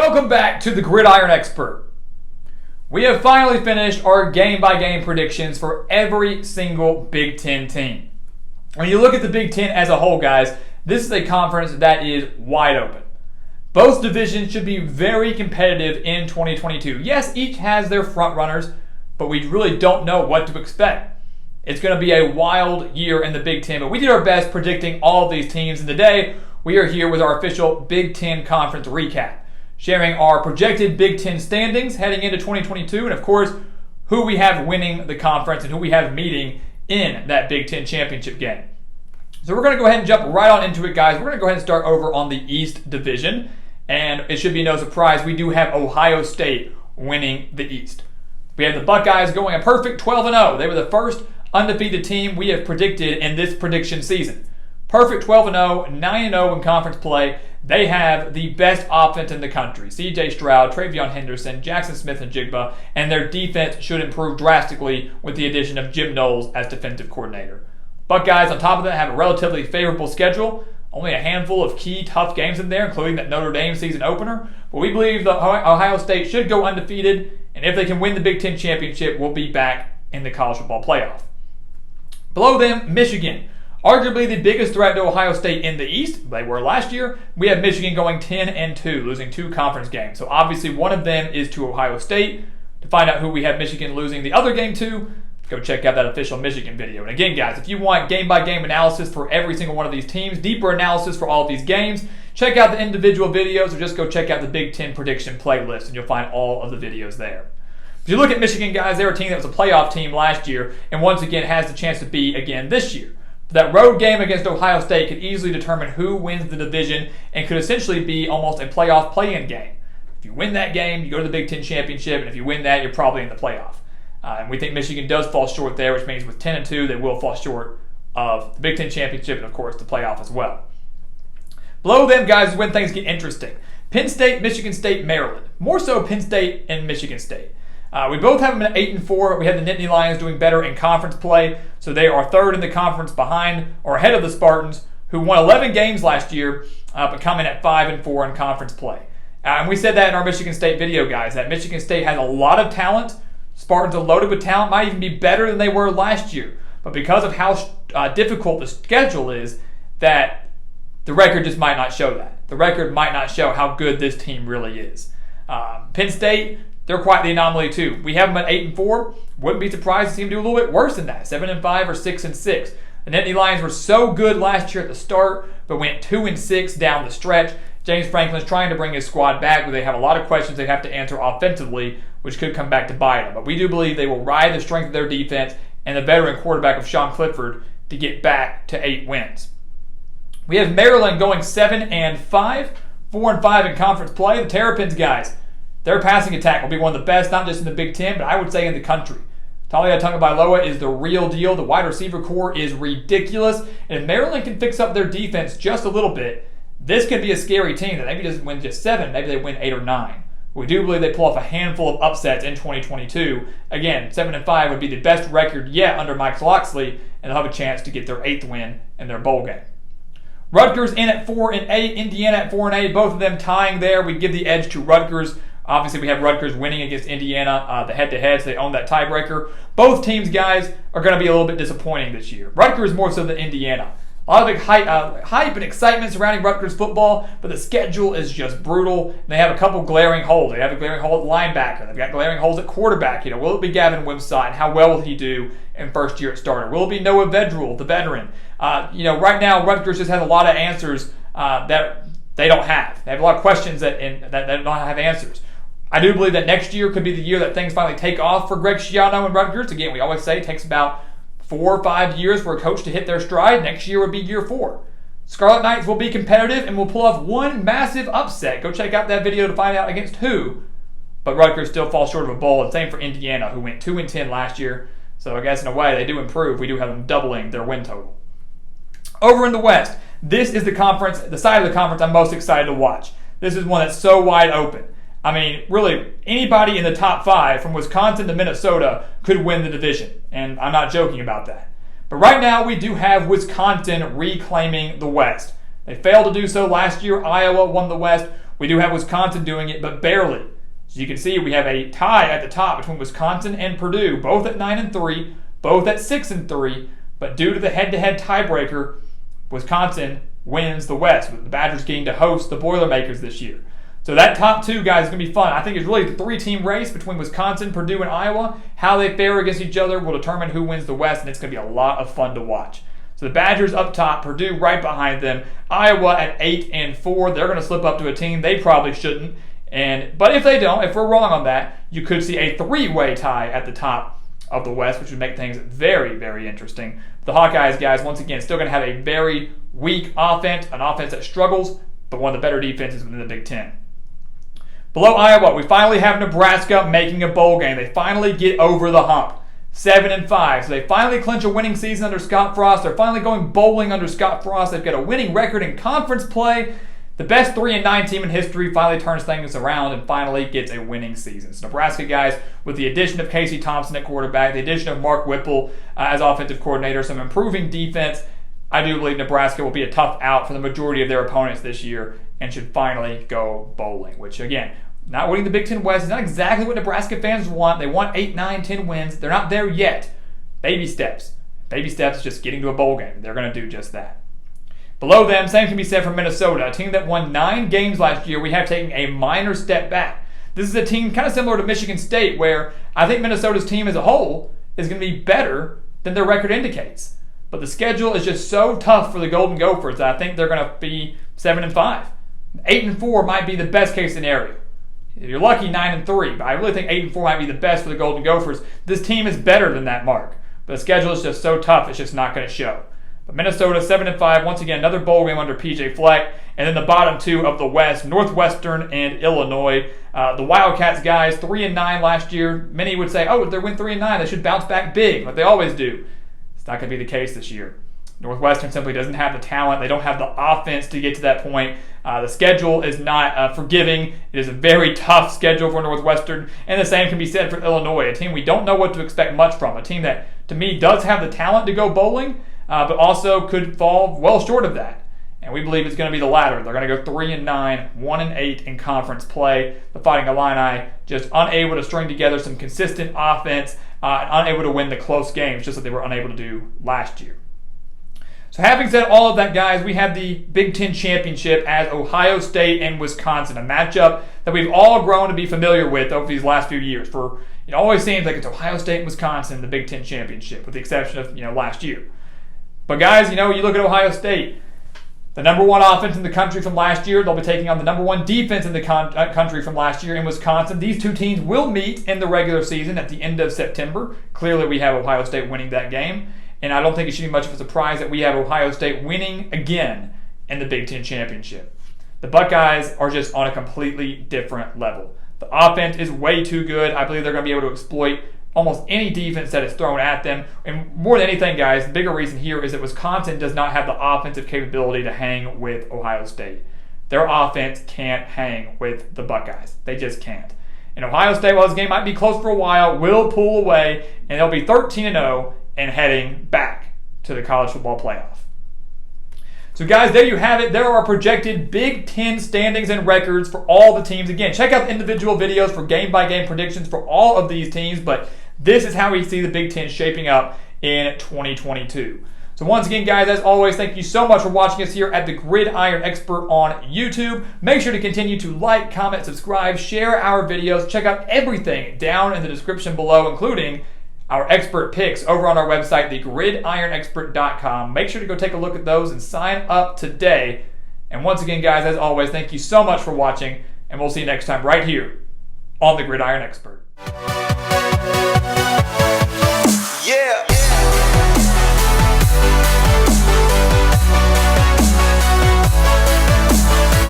Welcome back to the Gridiron Expert. We have finally finished our game-by-game predictions for every single Big Ten team. When you look at the Big Ten as a whole, guys, this is a conference that is wide open. Both divisions should be very competitive in 2022. Yes, each has their front runners, but we really don't know what to expect. It's going to be a wild year in the Big Ten, but we did our best predicting all of these teams. And today, we are here with our official Big Ten Conference recap, sharing our projected Big Ten standings heading into 2022, and of course, who we have winning the conference and who we have meeting in that Big Ten championship game. So we're going to go ahead and jump right on into it, guys. We're going to go ahead and start over on the East Division, and it should be no surprise, we do have Ohio State winning the East. We have the Buckeyes going a perfect 12-0. They were the first undefeated team we have predicted in this prediction season. Perfect 12-0, 9-0 in conference play. They have the best offense in the country. C.J. Stroud, Travion Henderson, Jackson Smith, and Jigba, and their defense should improve drastically with the addition of Jim Knowles as defensive coordinator. Buckeyes, on top of that, have a relatively favorable schedule. Only a handful of key tough games in there, including that Notre Dame season opener. But we believe that Ohio State should go undefeated, and if they can win the Big Ten championship, we'll be back in the college football playoff. Below them, Michigan. Arguably the biggest threat to Ohio State in the East. They were last year. We have Michigan going 10-2, losing 2 conference games. So obviously one of them is to Ohio State. To find out who we have Michigan losing the other game to, go check out that official Michigan video. And again, guys, if you want game-by-game analysis for every single one of these teams, deeper analysis for all of these games, check out the individual videos or just go check out the Big Ten prediction playlist and you'll find all of the videos there. If you look at Michigan, guys, they're a team that was a playoff team last year and once again has the chance to be again this year. That road game against Ohio State could easily determine who wins the division and could essentially be almost a playoff play-in game. If you win that game, you go to the Big Ten championship, and if you win that, you're probably in the playoff. And we think Michigan does fall short there, which means with 10-2, they will fall short of the Big Ten championship and, of course, the playoff as well. Below them, guys, is when things get interesting. Penn State, Michigan State, Maryland. More so Penn State and Michigan State. We both have them at 8-4. We have the Nittany Lions doing better in conference play, so they are third in the conference behind or ahead of the Spartans, who won 11 games last year, but come in at 5-4 in conference play. And we said that in our Michigan State video, guys, that Michigan State has a lot of talent. Spartans are loaded with talent, might even be better than they were last year. But because of how difficult the schedule is, that the record just might not show that. The record might not show how good this team really is. Penn State, they're quite the anomaly too. We have them at 8-4. Wouldn't be surprised to see them do a little bit worse than that, 7-5 or 6-6. The Nittany Lions were so good last year at the start, but went 2-6 down the stretch. James Franklin's trying to bring his squad back, but they have a lot of questions they have to answer offensively, which could come back to bite them. But we do believe they will ride the strength of their defense and the veteran quarterback of Sean Clifford to get back to 8 wins. We have Maryland going 7-5, 4-5 in conference play. The Terrapins, guys, their passing attack will be one of the best, not just in the Big Ten, but I would say in the country. Talia Tagovailoa is the real deal. The wide receiver core is ridiculous. And if Maryland can fix up their defense just a little bit, this could be a scary team that maybe doesn't win just 7, maybe they win 8 or 9. We do believe they pull off a handful of upsets in 2022. Again, 7-5 would be the best record yet under Mike Locksley, and they'll have a chance to get their 8th win in their bowl game. Rutgers in at 4-8, Indiana at 4-8, both of them tying there. We give the edge to Rutgers. Obviously, we have Rutgers winning against Indiana, the head-to-head, so they own that tiebreaker. Both teams, guys, are going to be a little bit disappointing this year. Rutgers more so than Indiana. A lot of big hype and excitement surrounding Rutgers football, but the schedule is just brutal. They have a couple glaring holes. They have a glaring hole at linebacker. They've got glaring holes at quarterback. Will it be Gavin Wimsatt, and how well will he do in first year at starter? Will it be Noah Vedral, the veteran? Right now, Rutgers just has a lot of answers that they don't have. They have a lot of questions that don't have answers. I do believe that next year could be the year that things finally take off for Greg Schiano and Rutgers. Again, we always say it takes about 4 or 5 years for a coach to hit their stride. Next year would be year 4. Scarlet Knights will be competitive and will pull off one massive upset. Go check out that video to find out against who. But Rutgers still falls short of a bowl. And same for Indiana, who went 2-10 last year. So I guess in a way they do improve. We do have them doubling their win total. Over in the West, this is the side of the conference I'm most excited to watch. This is one that's so wide open. I mean, really, anybody in the top 5 from Wisconsin to Minnesota could win the division, and I'm not joking about that. But right now, we do have Wisconsin reclaiming the West. They failed to do so last year. Iowa won the West. We do have Wisconsin doing it, but barely. So you can see we have a tie at the top between Wisconsin and Purdue, both at 9-3, both at 6-3, but due to the head-to-head tiebreaker, Wisconsin wins the West, with the Badgers getting to host the Boilermakers this year. So that top two, guys, is going to be fun. I think it's really the three-team race between Wisconsin, Purdue, and Iowa. How they fare against each other will determine who wins the West, and it's going to be a lot of fun to watch. So the Badgers up top, Purdue right behind them, Iowa at 8-4. They're going to slip up to a team they probably shouldn't. But if they don't, if we're wrong on that, you could see a three-way tie at the top of the West, which would make things very, very interesting. The Hawkeyes, guys, once again, still going to have a very weak offense, an offense that struggles, but one of the better defenses within the Big Ten. Below Iowa, we finally have Nebraska making a bowl game. They finally get over the hump. 7-5. So they finally clinch a winning season under Scott Frost. They're finally going bowling under Scott Frost. They've got a winning record in conference play. The best 3-9 team in history finally turns things around and finally gets a winning season. So Nebraska, guys, with the addition of Casey Thompson at quarterback, the addition of Mark Whipple as offensive coordinator, some improving defense, I do believe Nebraska will be a tough out for the majority of their opponents this year and should finally go bowling, which, again, not winning the Big Ten West is not exactly what Nebraska fans want. They want 8, 9, 10 wins. They're not there yet. Baby steps. Baby steps is just getting to a bowl game. They're going to do just that. Below them, same can be said for Minnesota, a team that won 9 games last year. We have taken a minor step back. This is a team kind of similar to Michigan State, where I think Minnesota's team as a whole is going to be better than their record indicates. But the schedule is just so tough for the Golden Gophers that I think they're going to be 7-5. 8-4 might be the best case scenario. If you're lucky, 9-3, but I really think 8-4 might be the best for the Golden Gophers. This team is better than that mark, but the schedule is just so tough, it's just not going to show. But Minnesota, 7-5, once again, another bowl game under P.J. Fleck, and then the bottom two of the West, Northwestern and Illinois. The Wildcats, guys, 3-9 last year. Many would say, oh, if they win 3-9, they should bounce back big, like they always do. It's not going to be the case this year. Northwestern simply doesn't have the talent. They don't have the offense to get to that point. The schedule is not forgiving. It is a very tough schedule for Northwestern, and the same can be said for Illinois, a team we don't know what to expect much from, a team that, to me, does have the talent to go bowling, but also could fall well short of that. And we believe it's going to be the latter. They're going to go 3-9, 1-8 in conference play. The Fighting Illini just unable to string together some consistent offense, and unable to win the close games, just like they were unable to do last year. So having said all of that, guys, we have the Big Ten Championship as Ohio State and Wisconsin, a matchup that we've all grown to be familiar with over these last few years. It always seems like it's Ohio State and Wisconsin, the Big Ten Championship, with the exception of last year. But guys, you look at Ohio State, the number one offense in the country from last year. They'll be taking on the number one defense in the country from last year in Wisconsin. These two teams will meet in the regular season at the end of September. Clearly, we have Ohio State winning that game. And I don't think it should be much of a surprise that we have Ohio State winning again in the Big Ten Championship. The Buckeyes are just on a completely different level. The offense is way too good. I believe they're going to be able to exploit almost any defense that is thrown at them. And more than anything, guys, the bigger reason here is that Wisconsin does not have the offensive capability to hang with Ohio State. Their offense can't hang with the Buckeyes. They just can't. And Ohio State, while this game might be close for a while, will pull away, and they'll be 13-0 and heading back to the college football playoff. So guys, there you have it. There are projected Big Ten standings and records for all the teams. Again, check out the individual videos for game-by-game predictions for all of these teams, but this is how we see the Big Ten shaping up in 2022. So once again, guys, as always, thank you so much for watching us here at the Gridiron Expert on YouTube. Make sure to continue to like, comment, subscribe, share our videos. Check out everything down in the description below, including our expert picks over on our website, thegridironexpert.com. Make sure to go take a look at those and sign up today. And once again, guys, as always, thank you so much for watching, and we'll see you next time right here on The Gridiron Expert.